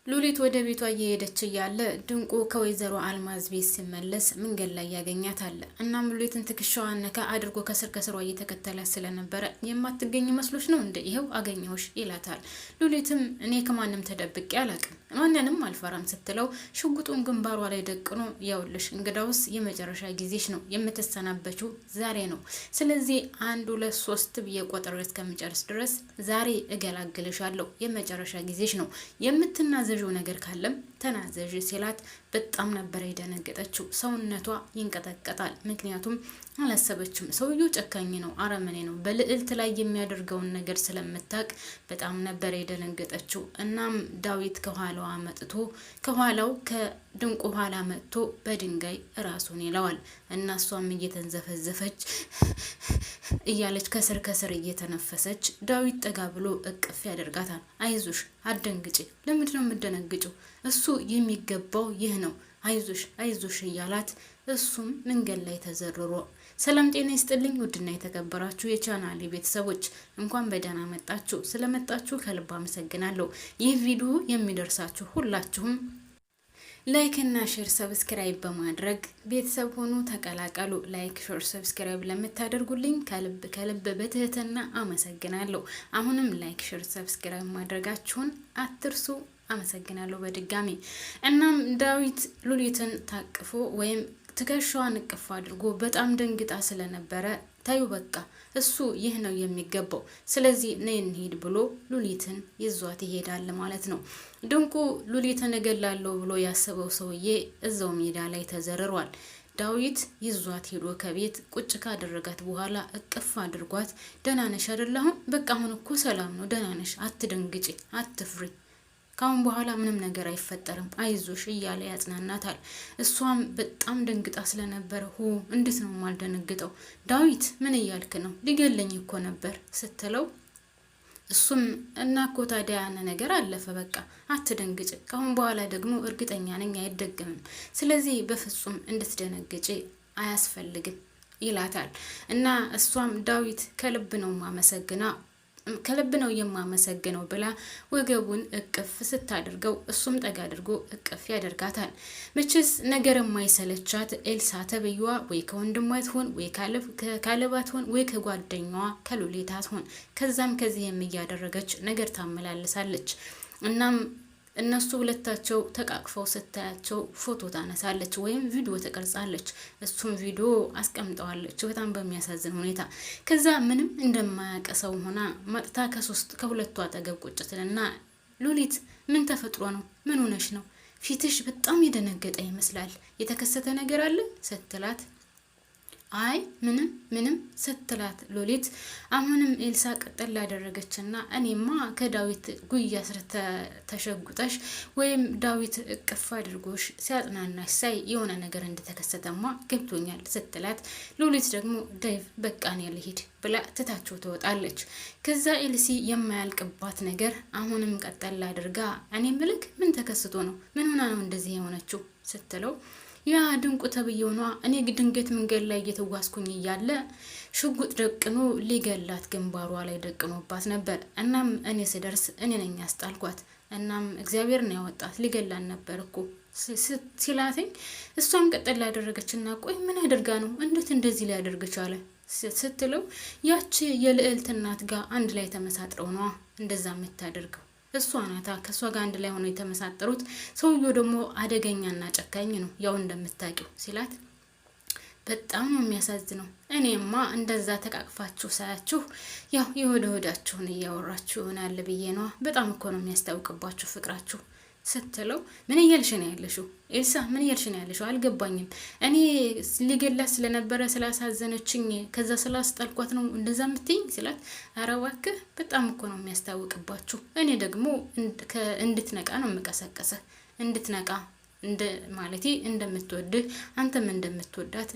ሉሊት ወደ ቤቷ እየሄደች እያለ ድንቁ ከወይዘሮ አልማዝ ቤት ሲመለስ መንገድ ላይ ያገኛታል። እናም ሉሊትን ትከሻዋን ነካ አድርጎ ከስር ከስሯ እየተከተላት ስለነበረ የማትገኝ መስሎሽ ነው እንዴ? ይሄው አገኘሁሽ ይላታል። ሉሊትም እኔ ከማንም ተደብቄ አላቅም ማንንም አልፈራም ስትለው ሽጉጡን ግንባሯ ላይ ደቅኖ ያውልሽ እንግዳውስ የመጨረሻ ጊዜሽ ነው የምትሰናበችው ዛሬ ነው። ስለዚህ 1 2 3 ብዬ ቆጥሬ እስከምጨርስ ድረስ ዛሬ እገላግልሻለሁ የመጨረሻ ጊዜሽ ነው የምትናዘ ነገር ካለም ተናዘዥ ሲላት በጣም ነበር የደነገጠችው። ሰውነቷ ይንቀጠቀጣል። ምክንያቱም አላሰበችም። ሰውየው ጨካኝ ነው፣ አረመኔ ነው። በልዕልት ላይ የሚያደርገውን ነገር ስለምታውቅ በጣም ነበር የደነገጠችው። እናም ዳዊት ከኋላው ከድንቁ ኋላ መጥቶ በድንጋይ ራሱን ይለዋል። እና እሷም እየተንዘፈዘፈች እያለች ከስር እየተነፈሰች ዳዊት ጠጋ ብሎ እቅፍ ያደርጋታል። አይዞሽ አትደንግጪ። ለምንድነው የምትደነግጪው? እሱ የሚገባው ይህ ነው። አይዞሽ እያላት እሱም መንገድ ላይ ተዘርሮ ሰላም ጤና ይስጥልኝ። ውድና የተከበራችሁ የቻናሌ ቤተሰቦች እንኳን በደህና መጣችሁ። ስለመጣችሁ ከልብ አመሰግናለሁ። ይህ ቪዲዮ የሚደርሳችሁ ሁላችሁም ላይክ እና ሼር ሰብስክራይብ በማድረግ ቤተሰብ ሆኑ ተቀላቀሉ። ላይክ ሼር ሰብስክራይብ ለምታደርጉልኝ ከልብ በትህትና አመሰግናለሁ። አሁንም ላይክ ሼር ሰብስክራይብ ማድረጋችሁን አትርሱ። አመሰግናለሁ በድጋሚ። እናም ዳዊት ሉሊትን ታቅፎ ወይም ትከሻዋን እቅፍ አድርጎ በጣም ደንግጣ ስለነበረ ታዩ በቃ እሱ ይህ ነው የሚገባው፣ ስለዚህ ነይ እንሂድ ብሎ ሉሊትን ይዟት ይሄዳል ማለት ነው። ድንቁ ሉሊትን እገላለሁ ብሎ ያሰበው ሰውዬ እዛው ሜዳ ላይ ተዘርሯል። ዳዊት ይዟት ሄዶ ከቤት ቁጭ ካደረጋት በኋላ እቅፍ አድርጓት ደህና ነሽ አይደል? በቃ አሁን እኮ ሰላም ነው፣ ደህና ነሽ፣ አትደንግጪ፣ አትፍሪ፣ ካሁን በኋላ ምንም ነገር አይፈጠርም፣ አይዞሽ እያለ ያጽናናታል። እሷም በጣም ደንግጣ ስለነበረ እንዴት ነው ማልደነግጠው? ዳዊት ምን እያልክ ነው? ሊገለኝ እኮ ነበር ስትለው እሱም እና እኮ ታዲያ ያነ ነገር አለፈ፣ በቃ አትደንግጭ፣ ካሁን በኋላ ደግሞ እርግጠኛ ነኝ አይደገምም፣ ስለዚህ በፍጹም እንድትደነግጪ አያስፈልግም ይላታል። እና እሷም ዳዊት ከልብ ነው የማመሰግነው ብላ ወገቡን እቅፍ ስታደርገው እሱም ጠጋ አድርጎ እቅፍ ያደርጋታል። መቼስ ነገር የማይሰለቻት ኤልሳ ተብዬዋ ወይ ከወንድሟ ትሆን ወይ ካለባት ትሆን ወይ ከጓደኛዋ ከሉሊት ትሆን ከዛም ከዚህም እያደረገች ነገር ታመላልሳለች። እናም እነሱ ሁለታቸው ተቃቅፈው ስታያቸው ፎቶ ታነሳለች ወይም ቪዲዮ ተቀርጻለች። እሱም ቪዲዮ አስቀምጠዋለች በጣም በሚያሳዝን ሁኔታ። ከዛ ምንም እንደማያቀሰው ሆና መጥታ ከሁለቱ አጠገብ ቁጭ ትልና ሉሊት ምን ተፈጥሮ ነው? ምን ሆነሽ ነው? ፊትሽ በጣም የደነገጠ ይመስላል። የተከሰተ ነገር አለ ስትላት አይ ምንም ስትላት ሉሊት አሁንም ኤልሳ ቀጠል ላደረገችና እኔማ ከዳዊት ጉያ ስር ተሸጉጠሽ ወይም ዳዊት እቅፍ አድርጎሽ ሲያጽናናሽ ሳይ የሆነ ነገር እንደተከሰተማ ገብቶኛል ስትላት ሉሊት ደግሞ ዴቭ በቃ እኔ ልሂድ ብላ ትታቸው ትወጣለች። ከዛ ኤልሲ የማያልቅባት ነገር አሁንም ቀጠል አድርጋ እኔ ምልክ ምን ተከስቶ ነው? ምን ሆና ነው እንደዚህ የሆነችው ስትለው ያ ድንቁ ተብየውኗ እኔ ድንገት መንገድ ላይ እየተጓዝኩኝ እያለ ሽጉጥ ደቅኖ ሊገላት ግንባሯ ላይ ደቅኖባት ነበር። እናም እኔ ስደርስ እኔ ነኝ ያስጣልኳት። እናም እግዚአብሔር ነው ያወጣት፣ ሊገላን ነበር እኮ ሲላተኝ እሷም ቀጠል ያደረገችና ቆይ ምን አድርጋ ነው እንዴት እንደዚህ ሊያደርግ ቻለ ስትለው ያቺ የልዕልት እናት ጋር አንድ ላይ ተመሳጥረው ነው እንደዛ የምታደርገው እሷ ናታ። ከሷ ጋር አንድ ላይ ሆኖ የተመሳጠሩት። ሰውየው ደግሞ አደገኛና ጨካኝ ነው ያው እንደምታውቂው ሲላት በጣም ነው የሚያሳዝነው። እኔማ እንደዛ ተቃቅፋችሁ ሳያችሁ ያው የሆዳችሁን እያወራችሁ ይሆናል ብዬ ነው። በጣም እኮ ነው የሚያስታውቅባችሁ ፍቅራችሁ ስትለው ምን እያልሽ ነው ያለሽው ኤልሳ? ምን እያልሽ ነው ያለሽው? አልገባኝም። እኔ ሊገላት ስለነበረ ስላሳዘነችኝ ከዛ ስላስጣልኳት ነው እንደዛ የምትይኝ ሲላት ኧረ እባክህ በጣም እኮ ነው የሚያስታውቅባችሁ። እኔ ደግሞ እንድትነቃ ነው የምቀሰቀሰህ፣ እንድትነቃ ማለቴ እንደምትወድህ አንተም እንደምትወዳት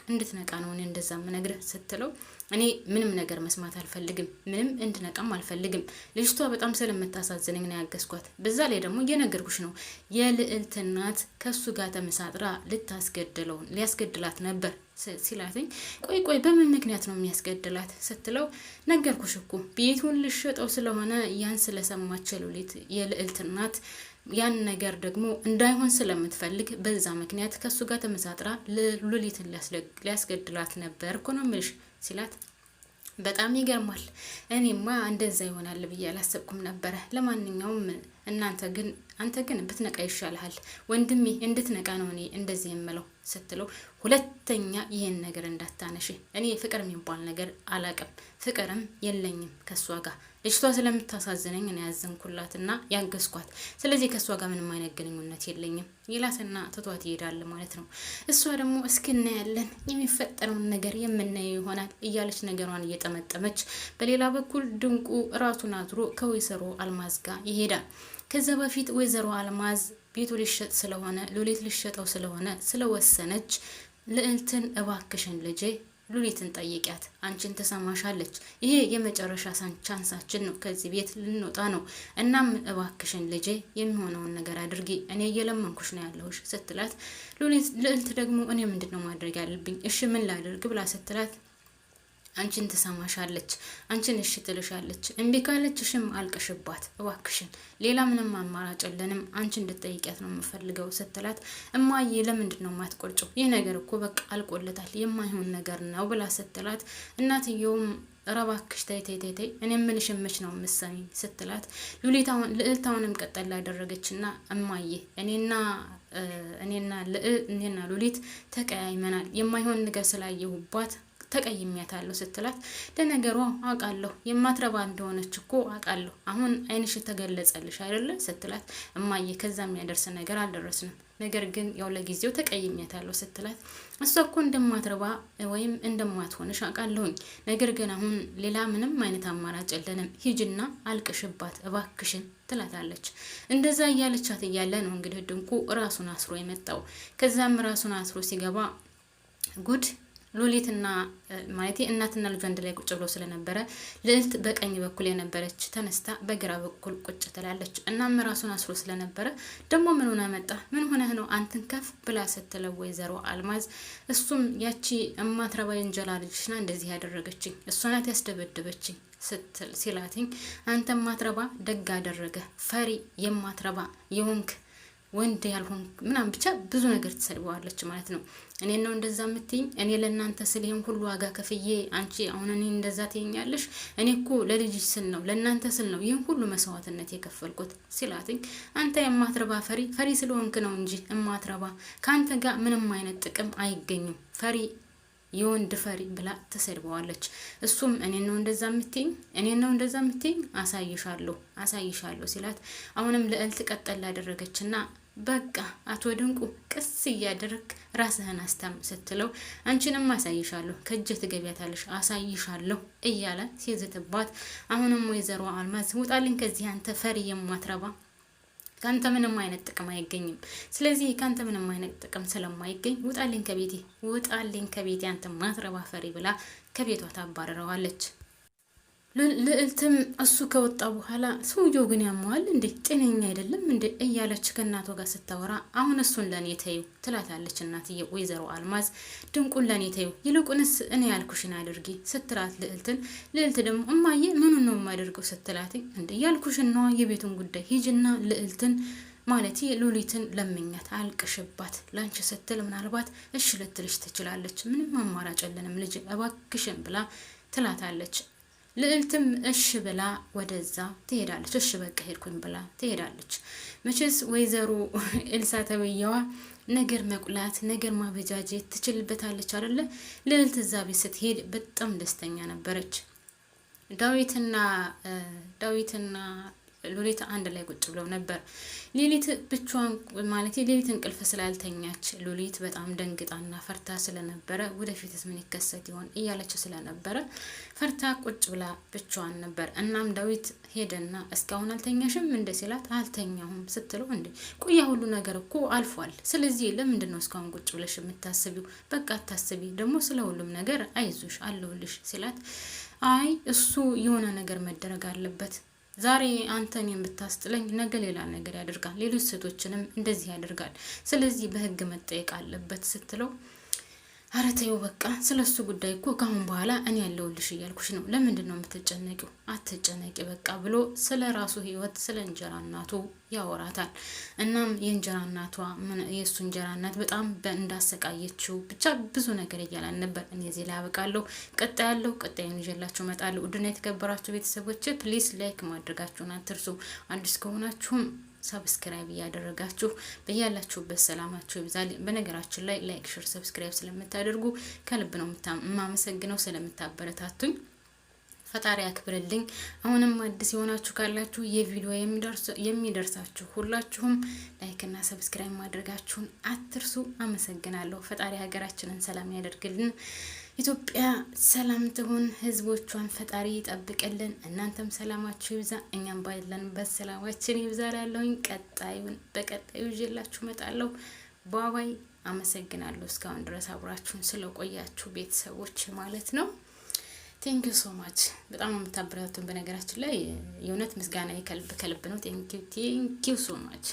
እንድትነቃ ነው እኔ እንደዛ የምነግርህ ስትለው እኔ ምንም ነገር መስማት አልፈልግም፣ ምንም እንድነቃም አልፈልግም። ልጅቷ በጣም ስለምታሳዝነኝ ነው ያገዝኳት። በዛ ላይ ደግሞ እየነገርኩሽ ነው የልዕልት እናት ከሱ ጋር ተመሳጥራ ሊያስገድላት ነበር ሲላትኝ፣ ቆይ በምን ምክንያት ነው የሚያስገድላት ስትለው፣ ነገርኩሽ እኮ ቤቱን ልሸጠው ስለሆነ ያን ስለሰማች ሉሊት የልዕልት እናት ያን ነገር ደግሞ እንዳይሆን ስለምትፈልግ በዛ ምክንያት ከሱ ጋር ተመሳጥራ ሉሊትን ሊያስገድላት ነበር እኮ ነው የምልሽ ሲላት፣ በጣም ይገርማል። እኔማ እንደዛ ይሆናል ብዬ አላሰብኩም ነበረ። ለማንኛውም አንተ ግን ብትነቃ ይሻልሃል ወንድሜ፣ እንድትነቃ ነው እኔ እንደዚህ የምለው ስትለው፣ ሁለተኛ ይሄን ነገር እንዳታነሽ። እኔ ፍቅር የሚባል ነገር አላቅም፣ ፍቅርም የለኝም ከሷ ጋር። ልጅቷ ስለምታሳዝነኝ ነው ያዘንኩላትና ያገዝኳት። ስለዚህ ከሷ ጋር ምንም አይነት ግንኙነት የለኝም ይላትና ትቷት ይሄዳል ማለት ነው። እሷ ደግሞ እስኪ እናያለን የሚፈጠረውን ነገር የምናየው ይሆናል እያለች ነገሯን እየጠመጠመች፣ በሌላ በኩል ድንቁ ራሱን አዝሮ ከወይዘሮ አልማዝ ጋር ይሄዳል። ከዛ በፊት ወይዘሮ አልማዝ ቤቱ ሊሸጥ ስለሆነ ሉሊት ሊሸጠው ስለሆነ ስለወሰነች ልዕልትን እባክሽን ልጄ ሉሊትን ጠይቂያት፣ አንቺን ትሰማሻለች። ይሄ የመጨረሻ ቻንሳችን ነው፣ ከዚህ ቤት ልንወጣ ነው። እናም እባክሽን ልጄ የሚሆነውን ነገር አድርጊ፣ እኔ እየለመንኩሽ ነው ያለሁሽ ስትላት፣ ልዕልት ደግሞ እኔ ምንድነው ማድረግ ያለብኝ? እሺ ምን ላድርግ ብላ ስትላት፣ አንቺን ትሰማሻለች፣ አንቺን እሺ ትልሻለች። እምቢ ካለችሽም አልቅሽባት እባክሽን፣ ሌላ ምንም አማራጭ የለንም፣ አንቺ እንድትጠይቂያት ነው የምፈልገው ስትላት፣ እማዬ ለምንድን ነው የማትቆርጪው? ይህ ነገር እኮ በቃ አልቆለታል፣ የማይሆን ነገር ነው ብላ ስትላት፣ እናትየውም እባክሽ ተይ እኔ የምልሽ መች ነው የምትሰሚኝ ስትላት፣ ልዕልታውንም ቀጠል ያደረገችና እማዬ እኔና ሉሊት ተቀያይመናል፣ የማይሆን ነገር ስላየሁባት ተቀይሜያታለሁ ስትላት፣ ለነገሩ አውቃለሁ የማትረባ እንደሆነች እኮ አውቃለሁ፣ አሁን ዓይንሽ ተገለጸልሽ አይደለ ስትላት፣ እማዬ ከዛ የሚያደርስ ነገር አልደረስንም፣ ነገር ግን ያው ለጊዜው ተቀይሜያታለሁ ስትላት፣ እሷ እኮ እንደማትረባ ወይም እንደማትሆንሽ አውቃለሁኝ፣ ነገር ግን አሁን ሌላ ምንም አይነት አማራጭ የለንም፣ ሂጂና አልቅሽባት እባክሽን ትላታለች። እንደዛ እያለቻት እያለ ነው እንግዲህ ድንቁ ራሱን አስሮ የመጣው። ከዛም ራሱን አስሮ ሲገባ ጉድ ሉሊትና ማለቴ እናትና ልጇ አንድ ላይ ቁጭ ብሎ ስለነበረ ልዕልት በቀኝ በኩል የነበረች ተነስታ በግራ በኩል ቁጭ ትላለች። እናም ራሱን አስሮ ስለነበረ ደግሞ ምን ሆነ መጣ? ምን ሆነህ ነው አንተን ከፍ ብላ ስትለው ወይዘሮ አልማዝ እሱም ያቺ እማትረባ የእንጀራ ልጅሽና እንደዚህ ያደረገችኝ እሷ ናት ያስደበደበችኝ ሲላትኝ፣ አንተ ማትረባ ደግ አደረገ ፈሪ የማትረባ የሆንክ ወንድ ያልሆን ምናምን ብቻ ብዙ ነገር ትሰድበዋለች ማለት ነው። እኔ ነው እንደዛ የምትይኝ? እኔ ለእናንተ ስል ይሄን ሁሉ ዋጋ ከፍዬ አንቺ አሁን እኔ እንደዛ ትይኛለሽ? እኔ እኮ ለልጅሽ ስል ነው ለእናንተ ስል ነው ይህን ሁሉ መስዋዕትነት የከፈልኩት ሲላትኝ፣ አንተ የማትረባ ፈሪ ስለሆንክ ነው እንጂ የማትረባ ከአንተ ጋር ምንም አይነት ጥቅም አይገኝም፣ ፈሪ የወንድ ፈሪ ብላ ተሰድበዋለች። እሱም እኔ ነው እንደዛ የምትይኝ አሳይሻለሁ ሲላት፣ አሁንም ልዕልት ቀጠል ያደረገችና በቃ አቶ ድንቁ ቀስ እያደረግ ራስህን አስታም ስትለው፣ አንቺንም አሳይሻለሁ ከእጅ ትገቢያታለሽ አሳይሻለሁ እያለ ሲዝትባት፣ አሁንም ወይዘሮ አልማዝ ውጣልኝ ከዚህ አንተ ፈሪ የማትረባ ካንተ ምንም አይነት ጥቅም አይገኝም። ስለዚህ ካንተ ምንም አይነት ጥቅም ስለማይገኝ ውጣልኝ ከቤቴ አንተ ማትረባ ፈሪ ብላ ከቤቷ ታባረረዋለች። ልዕልትም እሱ ከወጣ በኋላ ሰውየው ግን ያመዋል እንዴ ጤነኛ አይደለም እንዴ እያለች ከእናቷ ጋር ስታወራ፣ አሁን እሱን ለኔ ተይው ትላታለች እናትዬ ወይዘሮ አልማዝ። ድንቁን ለኔ ተይው ይልቁንስ እኔ ያልኩሽን አድርጊ ስትላት ልዕልት ደግሞ እማዬ ምኑን ነው የማደርገው ስትላት፣ እንዴ ያልኩሽን ነዋ የቤቱን ጉዳይ ሂጂና ልዕልትን ማለት ሉሊትን ለምኛት አልቅሽባት፣ ላንቺ ስትል ምናልባት እሺ ልትልሽ ትችላለች፣ ምንም አማራጭ የለንም ልጅ እባክሽን ብላ ትላታለች። ልዕልትም እሺ ብላ ወደዛ ትሄዳለች። እሺ በቃ ሄድኩኝ ብላ ትሄዳለች። መቼስ ወይዘሮ ኤልሳ ተብዬዋ ነገር መቁላት ነገር ማበጃጀት ትችልበታለች አይደለ? ልዕልት እዛ ቤት ስትሄድ በጣም ደስተኛ ነበረች። ዳዊትና ሉሊት አንድ ላይ ቁጭ ብለው ነበር። ሉሊት ብቻዋን ማለት ሉሊት እንቅልፍ ስላልተኛች ሉሊት በጣም ደንግጣና ፈርታ ስለነበረ ወደፊትስ ምን ይከሰት ይሆን እያለች ስለነበረ ፈርታ ቁጭ ብላ ብቻዋን ነበር። እናም ዳዊት ሄደና እስካሁን አልተኛሽም እንደ ሲላት አልተኛሁም ስትለው እንዴ ቆያ ሁሉ ነገር እኮ አልፏል። ስለዚህ ለምንድን ነው እስካሁን ቁጭ ብለሽ የምታስቢው? በቃ አታስቢ፣ ደግሞ ስለ ሁሉም ነገር አይዞሽ አለሁልሽ ሲላት አይ እሱ የሆነ ነገር መደረግ አለበት። ዛሬ አንተን የምታስጥለኝ ነገ ሌላ ነገር ያደርጋል፣ ሌሎች ሴቶችንም እንደዚህ ያደርጋል። ስለዚህ በህግ መጠየቅ አለበት ስትለው ኧረ ተይው በቃ ስለሱ ጉዳይ እኮ ካሁን በኋላ እኔ ያለሁልሽ እያልኩሽ ነው። ለምንድን ነው የምትጨነቂው? አትጨነቂ በቃ ብሎ ስለ ራሱ ህይወት ስለ እንጀራ እናቱ ያወራታል። እናም የእንጀራ እናቷ የእሱ እንጀራ እናት በጣም እንዳሰቃየችው ብቻ ብዙ ነገር እያላን ነበር። እኔ እዚህ ላይ አበቃለሁ። ቀጣይ ያለው ቀጣዩን ይዤላችሁ እመጣለሁ። ውድና የተከበራችሁ ቤተሰቦች ፕሊስ ላይክ ማድረጋችሁን አትርሱ። አዲስ ከሆናችሁም ሰብስክራይብ እያደረጋችሁ በያላችሁበት ሰላማችሁ ይብዛል። በነገራችን ላይ ላይክ፣ ሼር፣ ሰብስክራይብ ስለምታደርጉ ከልብ ነው የማመሰግነው ስለምታበረታቱኝ። ፈጣሪ ያክብርልኝ። አሁንም አዲስ የሆናችሁ ካላችሁ የቪዲዮ የሚደርሳችሁ ሁላችሁም ላይክ እና ሰብስክራይብ ማድረጋችሁን አትርሱ። አመሰግናለሁ። ፈጣሪ ሀገራችንን ሰላም ያደርግልን። ኢትዮጵያ ሰላም ትሁን፣ ህዝቦቿን ፈጣሪ ይጠብቅልን። እናንተም ሰላማችሁ ይብዛ፣ እኛም ባለንበት ሰላማችን ይብዛ። ያለውኝ በቀጣዩ ይዤላችሁ እመጣለሁ። ባባይ። አመሰግናለሁ እስካሁን ድረስ አብራችሁን ስለቆያችሁ ቤተሰቦች ማለት ነው። ቴንክ ዩ ሶ ማች። በጣም የምታበረታቱን በነገራችን ላይ የእውነት ምስጋና ከልብ ነው። ቴንክ ዩ ሶ ማች።